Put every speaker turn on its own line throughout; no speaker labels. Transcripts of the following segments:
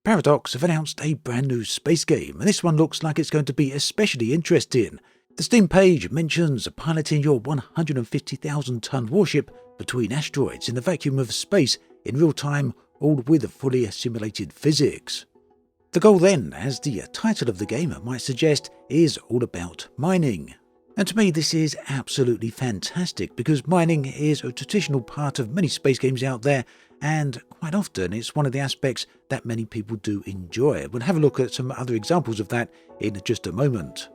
Paradox have announced a brand new space game, and this one looks like it's going to be especially interesting. The Steam page mentions piloting your 150,000-ton warship between asteroids in the vacuum of space in real time, all with fully simulated physics. The goal then, as the title of the game might suggest, is all about mining. And to me this is absolutely fantastic because mining is a traditional part of many space games out there, and quite often it's one of the aspects that many people do enjoy. We'll have a look at some other examples of that in just a moment.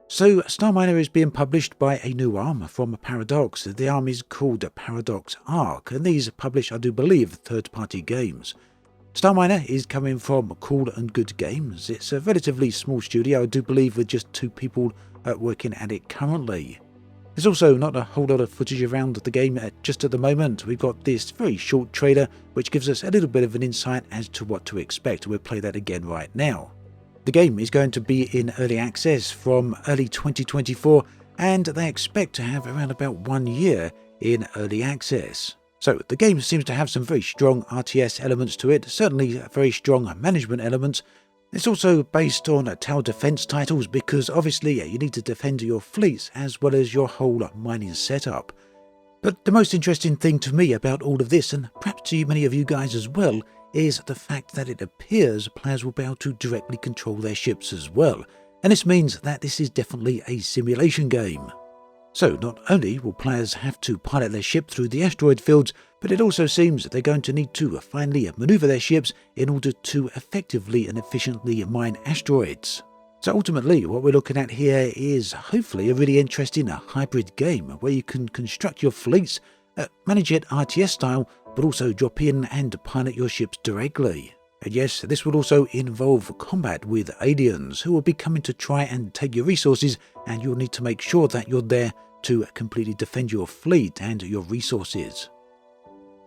So Starminer is being published by a new arm from Paradox. The arm is called Paradox Arc, and these publish, I do believe, third-party games. Starminer is coming from Cool and Good Games. It's a relatively small studio, I do believe, with just 2 people working at it currently. There's also not a whole lot of footage around the game just at the moment. We've got this very short trailer which gives us a little bit of an insight as to what to expect. We'll play that again right now. The game is going to be in early access from early 2024, and they expect to have around about 1 year in early access. So the game seems to have some very strong RTS elements to it, certainly very strong management elements. It's also based on tower defense titles because obviously you need to defend your fleets as well as your whole mining setup. But the most interesting thing to me about all of this, and perhaps to many of you guys as well, is the fact that it appears players will be able to directly control their ships as well. And this means that this is definitely a simulation game. So not only will players have to pilot their ship through the asteroid fields, but it also seems that they're going to need to finally maneuver their ships in order to effectively and efficiently mine asteroids. So ultimately what we're looking at here is hopefully a really interesting hybrid game where you can construct your fleets, manage it RTS style, but also drop in and pilot your ships directly. And yes, this will also involve combat with aliens who will be coming to try and take your resources, and you'll need to make sure that you're there to completely defend your fleet and your resources.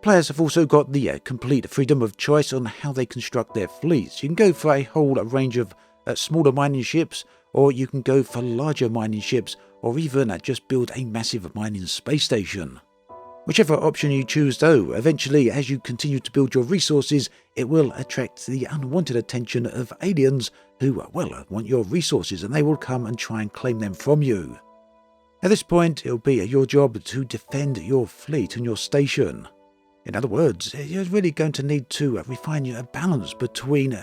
Players have also got the complete freedom of choice on how they construct their fleets. You can go for a whole range of smaller mining ships, or you can go for larger mining ships, or even just build a massive mining space station. Whichever option you choose though, eventually as you continue to build your resources, it will attract the unwanted attention of aliens who, well, want your resources, and they will come and try and claim them from you. At this point, it'll be your job to defend your fleet and your station. In other words, you're really going to need to refine your balance between,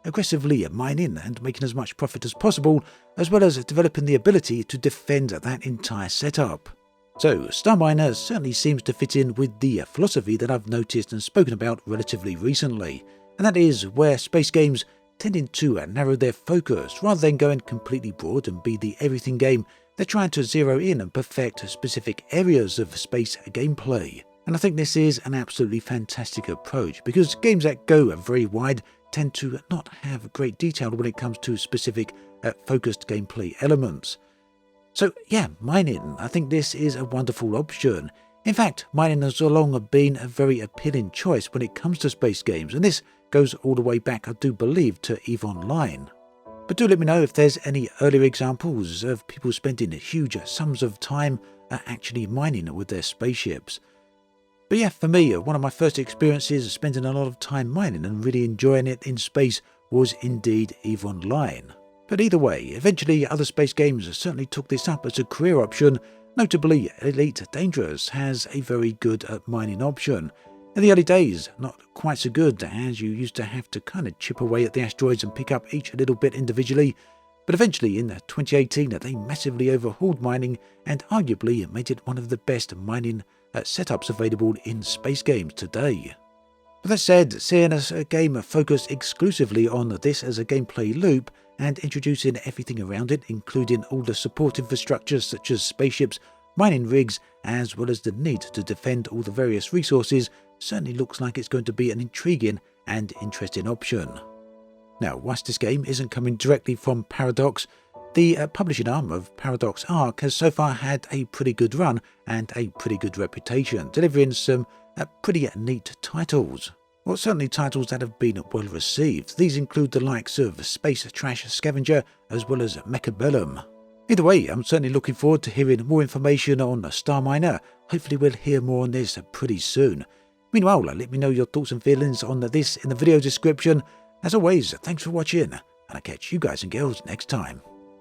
aggressively mining and making as much profit as possible, as well as developing the ability to defend that entire setup. So, Starminer certainly seems to fit in with the philosophy that I've noticed and spoken about relatively recently, and that is where space games tending to narrow their focus rather than going completely broad and be the everything game. They're trying to zero in and perfect specific areas of space gameplay. And I think this is an absolutely fantastic approach because games that go very wide tend to not have great detail when it comes to specific focused gameplay elements. So yeah, mining, I think this is a wonderful option. In fact, mining has long been a very appealing choice when it comes to space games, and this goes all the way back, I do believe, to EVE Online. But do let me know if there's any earlier examples of people spending huge sums of time actually mining with their spaceships. But yeah, for me, one of my first experiences spending a lot of time mining and really enjoying it in space was indeed EVE Online. But either way, eventually other space games certainly took this up as a career option. Notably, Elite Dangerous has a very good mining option. In the early days, not quite so good, as you used to have to kind of chip away at the asteroids and pick up each little bit individually. But eventually, in 2018, they massively overhauled mining and arguably made it one of the best mining setups available in space games today. But that said, seeing a game focused exclusively on this as a gameplay loop and introducing everything around it, including all the support infrastructures such as spaceships, mining rigs, as well as the need to defend all the various resources, certainly looks like it's going to be an intriguing and interesting option. Now, whilst this game isn't coming directly from Paradox, the publishing arm of Paradox Arc has so far had a pretty good run and a pretty good reputation, delivering some pretty neat titles. Well, certainly titles that have been well received. These include the likes of Space Trash Scavenger as well as Mechabellum. Either way, I'm certainly looking forward to hearing more information on Starminer. Hopefully we'll hear more on this pretty soon. Meanwhile, let me know your thoughts and feelings on this in the video description. As always, thanks for watching, and I'll catch you guys and girls next time.